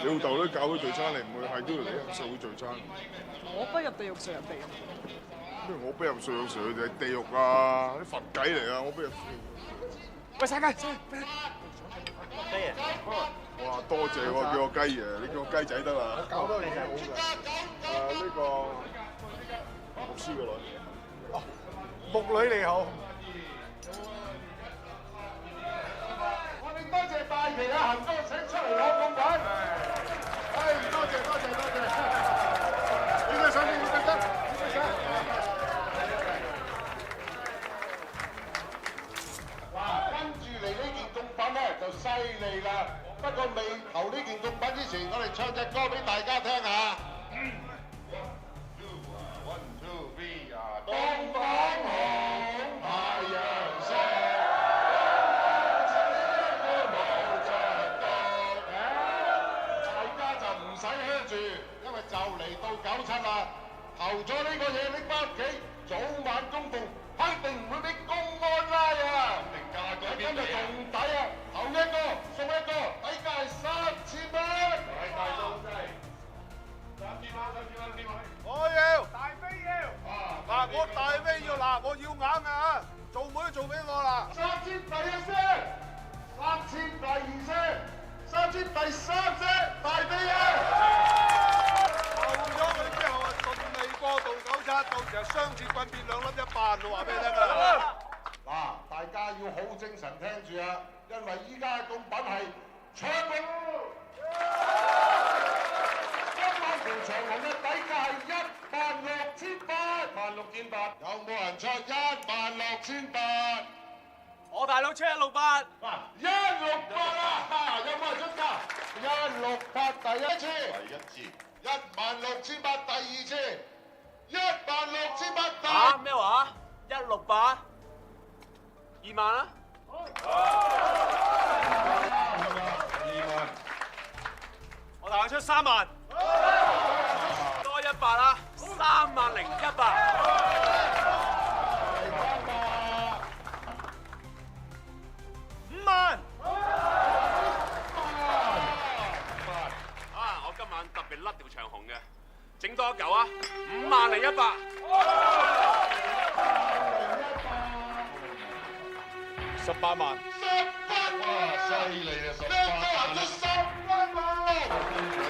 你老豆都教佢聚餐，你唔會係都要嚟入社會聚餐。我不入地獄誰入地獄？咩我不入社會，誰地獄啊？啲佛偈嚟啊！我不入。喂，晒雞，雞爺。哇！多謝喎，叫我雞爺，你叫我雞仔得啦。搞多嘢好嘅。呢個牧師個女。哦，牧女你好。我哋多謝大旗啊，行哥請出嚟攞貢品。多謝。呢個手呢個得，呢個手。嗱，跟住嚟呢件貢品咧就犀利啦。不過未投呢件貢品之前，我哋唱隻歌俾大家聽下。One two three 啊！東方紅，太陽升。唔使靴住，因為就嚟到97啦，投咗呢個嘢拎翻屋企，早晚供奉，肯定唔會俾公安拉啊！定價改變今日仲抵啊！投一個送一個，底價係3000蚊。大數真係3000蚊。我要大飛要，嗱我大飛要嗱，我要硬啊！做妹都做俾我啦！3000第一聲，3000第二聲。3000第三聲，大飛啊！投咗佢之後啊，順利過渡97，到時候雙節棍變2粒1瓣，我話俾你聽啊！嗱，大家要好精神聽住啊，因為依家嘅貢品係長龍，1萬條長龍嘅底價係16800，16800，有冇人出16800？我大佬出168， 168啊！有冇人出價？168第一次，16800第二次，16800第咩話？168，2萬啊！2萬，我大佬出3萬，多100啦，30100。特別甩條長紅嘅，整多一嚿啊！50100，18萬，18萬，犀利啊！18萬，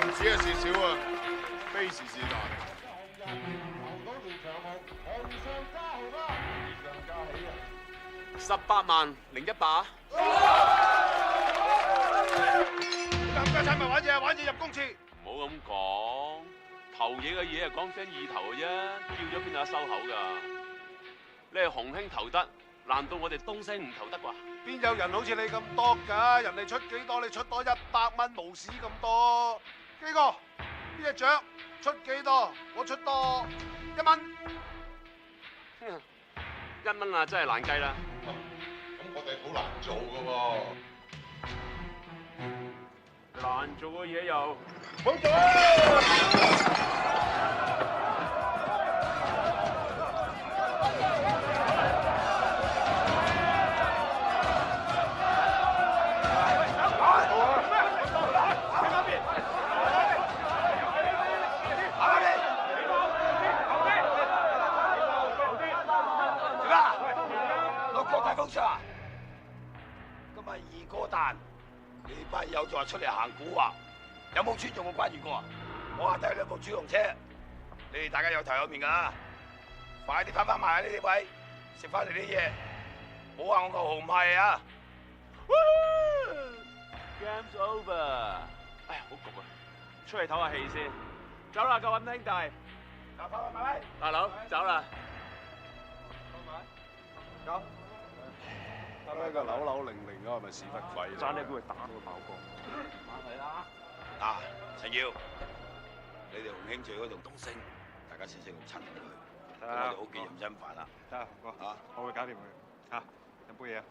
唔止係事少啊，非時是大。投到條長紅，紅上加紅啊！上加起啊！180100。冚家鏟咪玩嘢入公廁。唔好咁講，投嘢嘅嘢係講聲意頭嘅啫，叫咗邊度得收口㗎？你係洪興投得，難道我哋東星唔投得啩？邊有人好似你咁多㗎？人哋出幾多，你出多100蚊，無屎咁多。基哥，呢隻雀出幾多？我出多1蚊。1蚊啊，真係難計啦。咁我哋好難做㗎喎。難做嘅嘢又好做！落國大風場，今日2個蛋。你班友就話出嚟行古惑，有冇尊重過關員哥啊？我話睇2部主動車，你哋大家有頭有面㗎，快啲翻埋呢啲位，食翻你啲嘢，唔好話我牛紅唔係啊 ！Game's over。哎呀，好焗啊！出去唞下氣先。走啦，各位兄弟。大佬，走啦。走。啱啱個扭扭零零嗰係咪屎忽鬼？爭啲俾佢打到佢爆光。打佢啦！嗱，陳耀，你哋洪興聚嗰棟東星，大家先識咁親佢，我哋屋企認真飯啦。得啊，哥嚇，我會搞掂佢嚇。飲杯嘢啊！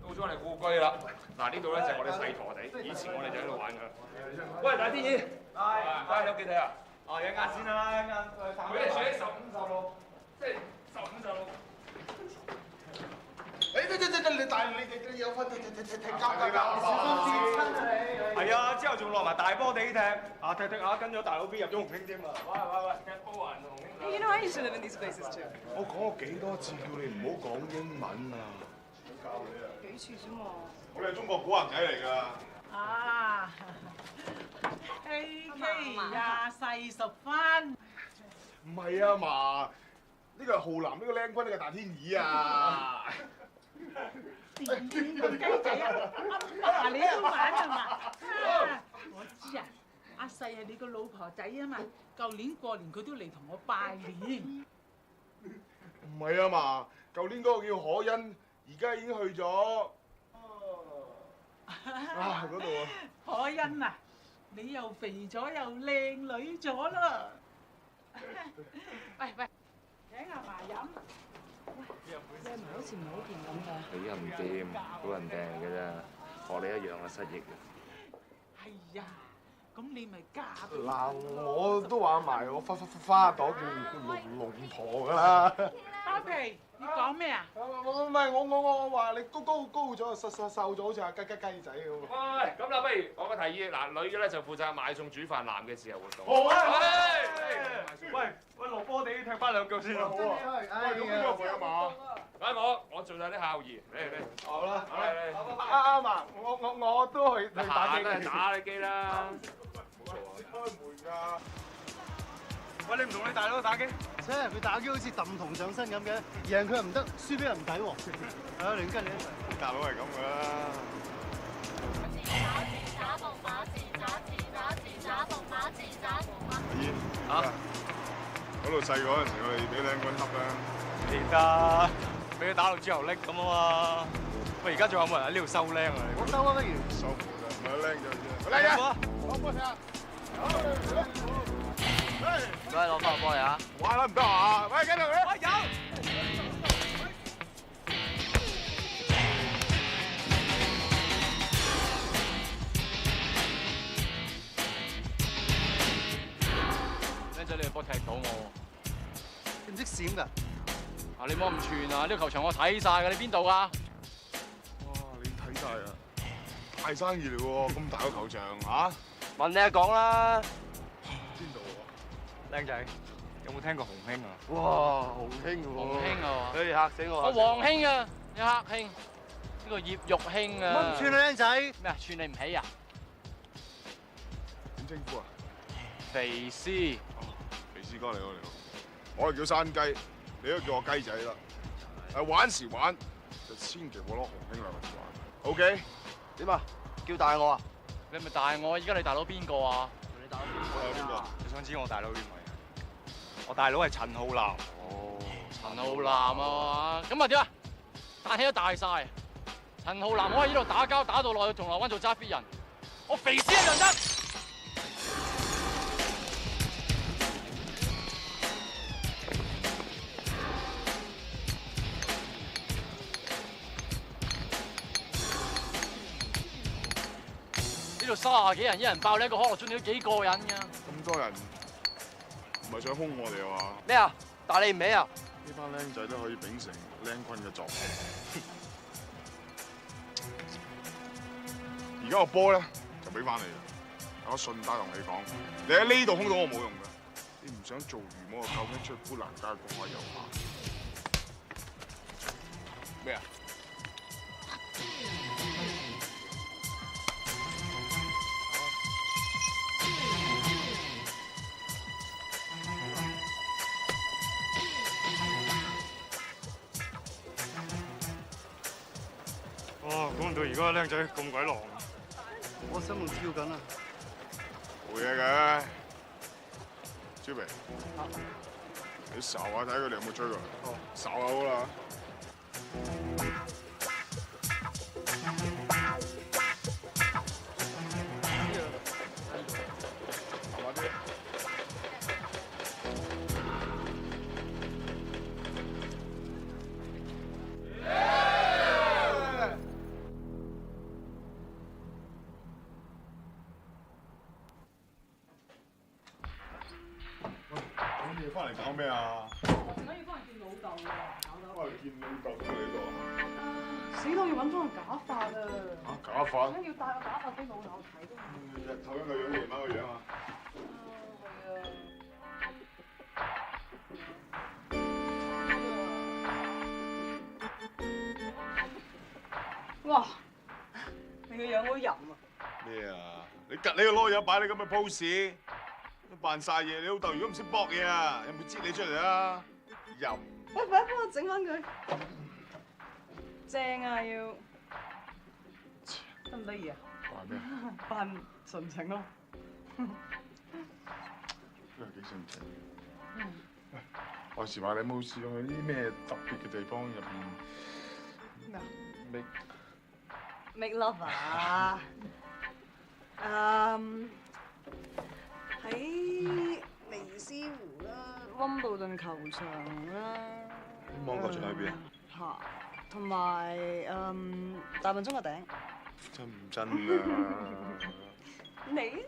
到咗我哋故居啦！嗱，呢度咧就係我哋細陀地，以前我哋就喺度玩㗎。喂，大天二，係有幾睇啊？哦，一間先啦，一間。佢哋選15、16，即係15、16。你有份踢交㗎？係啊，之後仲落埋大波地踢，踢下跟咗大佬 B 入咗紅興添啊！喂，踢波啊，紅興。You know, I used to live in these places too. 我講過幾多次叫你唔好講英文啊！幾次啫嘛？我哋係中國古惑仔嚟㗎。啊！AK 40分。唔係啊嘛，呢個係浩南，呢個靚軍，呢個大天二啊！點個雞仔啊！阿爸你都玩係嘛？我知啊，阿細係你個老婆仔啊嘛，舊年過年佢都嚟同我拜年。唔係啊嘛，舊年嗰個叫可欣，而家已經去咗嗰度啊！可欣啊，你又肥咗又靚女咗啦！喂，請阿嫲飲。你係咪好似唔係好掂咁㗎？你又唔掂，好人病嚟嘅啫，學你一樣啊，失憶嘅。係呀，咁你咪嫁俾嗱，我都話埋我花朵叫龍婆㗎啦。阿皮，你講咩啊？唔係我話你高咗，瘦咗，好似阿雞仔咁。喂，咁啦，不如我個提議，嗱，女嘅咧就負責買餸煮飯，男嘅自由活動。好啊！喂，落波地踢翻兩腳先啦。好啊！咁邊個會啊嘛？我做晒啲孝義，嚟。好啦，嚟。啱啊！我都去打機。打你機啦。冇錯啊！開門㗎。喂，你唔同你大佬打機？切，佢打機好似揼銅上身咁嘅，贏佢又唔得，輸俾人唔抵喎。係啊，你跟你一齊。大佬係咁㗎啦。咦？啊？嗰度細個嗰陣時，我哋俾靚軍恰啦。記得，俾佢打到豬油瀝咁啊嘛。喂，而家仲有冇人喺呢度收靚啊？我收啊，不如。收冇啦，唔係靚咗啫。靚嘅，攞波先啊！唔該，攞翻個波嚟啊！玩啦唔得啊！喂，跟住佢。喂，有。靚仔，你個波踢到我喎。你唔識閃㗎？啊，你唔好咁串啊！呢個球場我睇晒㗎，你邊度㗎？哇！你睇晒啊！大生意嚟喎，咁大個球場嚇。問你講啦。邊度啊？靚仔，有冇聽過洪興啊？哇！洪興喎。洪興啊！誒嚇死我！我黃興啊，你黑興，呢個葉玉興啊。乜唔串啊，靚仔？咩啊？串你唔起啊？點稱呼啊？肥師。哦，肥師哥你好。我係叫山雞，你都叫我雞仔啦。玩時玩，就千祈唔好攞洪興兩個字玩。OK？點啊？叫大我啊？你咪大我，依家你大佬邊個啊？你大佬邊個？你想知我大佬邊位？我大佬係陳浩南。哦，陳浩南啊，咁啊點啊？彈起都大晒。陳浩南可以喺呢度打交，打到落去銅鑼灣做揸 fit 人，我肥師一樣得。呢度30幾人，一人爆你一個可樂樽，你都幾過癮㗎。咁多人，唔係想兇我哋啊嘛？咩啊？打你唔起啊？呢班僆仔都可以秉承僆坤嘅作風。而家個波咧就俾翻你啦。我順帶同你講，你喺呢度兇到我冇用㗎。你唔想做魚魔，救咩出砵蘭街公開遊行？咩啊？哇！估唔到而家僆仔咁鬼狼。我心仲跳緊啊！冇嘢嘅，朱明，你睄下睇佢哋有冇追過嚟。哦，睄下好啦。翻嚟搞咩啊？可以翻嚟見老豆喎，搞到。翻嚟見老豆喺你度啊？死都要揾翻個假髮啊！假髮？要戴個假髮俾老友睇㗎嘛。日頭一個樣，夜晚個樣啊！哇！你個樣好淫啊！咩啊？你趌你個籮柚擺你咁嘅 pose，都扮晒嘢。你老豆如果唔識搏嘢啊，有冇擠你出嚟啊？淫！喂，快啲幫我整翻佢，正啊要，得唔得意啊？扮咩？扮純情咯。都係幾純情。喂，話時話你有冇試過去啲咩特別嘅地方入邊？咩啊？ make love 啊？喺尼斯湖啦，溫布頓球場啦。芒果場喺邊啊？嚇，同埋大笨鐘個頂。真唔真啊？你？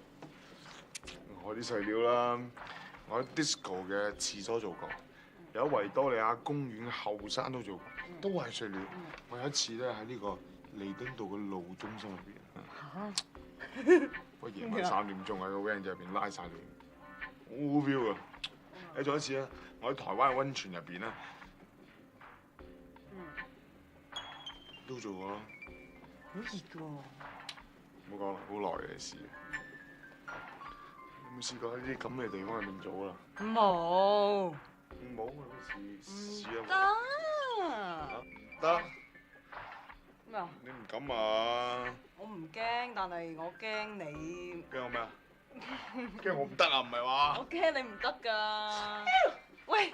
我啲細料啦，我喺 disco 嘅廁所做過，有維多利亞公園後山都做過，都係碎料。我有一次咧喺呢個彌敦道嘅路中心入邊，不過夜晚3點鐘喺個 van 入邊拉晒你，好 feel 啊！誒，仲有一次咧，我喺台灣嘅溫泉入邊咧，都做過咯。好熱㗎喎！唔好講啦，好耐嘅事。有冇試過喺啲咁嘅地方入面做啊？冇。冇啊！試啊！得。咩啊？你唔敢啊？我唔驚，但係我驚你。驚我咩啊？驚我唔得啊？唔係話？我驚你唔得㗎。喂！